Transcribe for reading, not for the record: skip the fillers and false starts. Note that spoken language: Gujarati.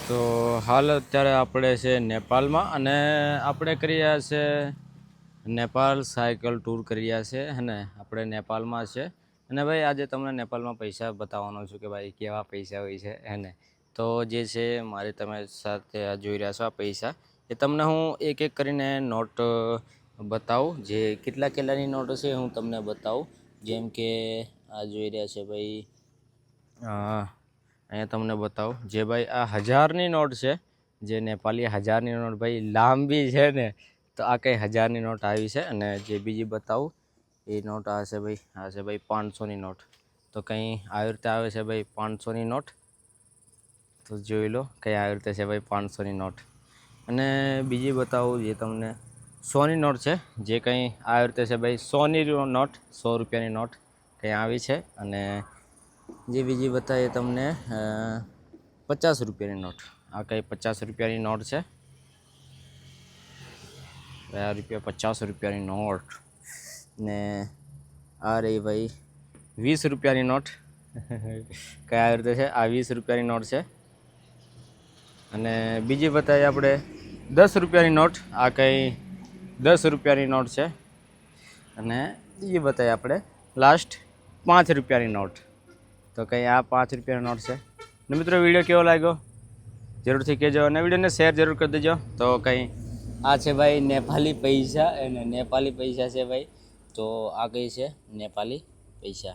તો હાલ અત્યારે આપણે છે નેપાળમાં અને આપણે કરી રહ્યા છે નેપાળ સાયકલ ટૂર કરી રહ્યા છે અને આપણે નેપાળમાં છે અને ભાઈ આજે તમને નેપાળમાં પૈસા બતાવવાનો છું કે ભાઈ કેવા પૈસા હોય છે એને તો જે છે મારે તમે સાથે આ જોઈ રહ્યા છો આ પૈસા એ તમને હું એક એક કરીને નોટ બતાવું જે કેટલા કેટલાની નોટ છે હું તમને બતાવું જેમ કે આ જોઈ રહ્યા છે ભાઈ અહીંયા તમને બતાવું જે ભાઈ આ 1000ની નોટ છે જે નેપાળી 1000ની નોટ ભાઈ લાંબી છે ને તો આ કંઈ 1000ની નોટ આવી છે અને જે બીજી બતાવું એ નોટ આ છે ભાઈ 500ની નોટ તો કંઈ આવી રીતે આવે છે ભાઈ 500ની નોટ તો જોઈ લો કંઈ આવી રીતે છે ભાઈ 500ની નોટ અને બીજી બતાવું જે તમને 100ની નોટ છે જે કંઈ આવી રીતે છે ભાઈ 100ની નોટ 100 રૂપિયાની નોટ કંઈ આવી છે અને જે બીજી બતાવીએ તમને 50 રૂપિયાની નોટ આ કંઈ 50 રૂપિયાની નોટ છે આ રૂપિયા 50 રૂપિયાની નોટ ને આ રહી ભાઈ 20 રૂપિયાની નોટ કયા રીતે છે આ 20 રૂપિયાની નોટ છે અને બીજી બતાવીએ આપણે 10 રૂપિયાની નોટ આ કંઈ 10 રૂપિયાની નોટ છે અને બીજી બતાવીએ આપણે લાસ્ટ 5 રૂપિયાની નોટ તો કંઈ આ 5 રૂપિયાની નોટ છે ને મિત્રો વિડીયો કેવો લાગ્યો જરૂરથી કહેજો અને વિડીયોને શેર જરૂર કરી દેજો તો કંઈ આ છે ભાઈ નેપાળી પૈસા અને નેપાળી પૈસા છે ભાઈ તો આ કઈ છે નેપાળી પૈસા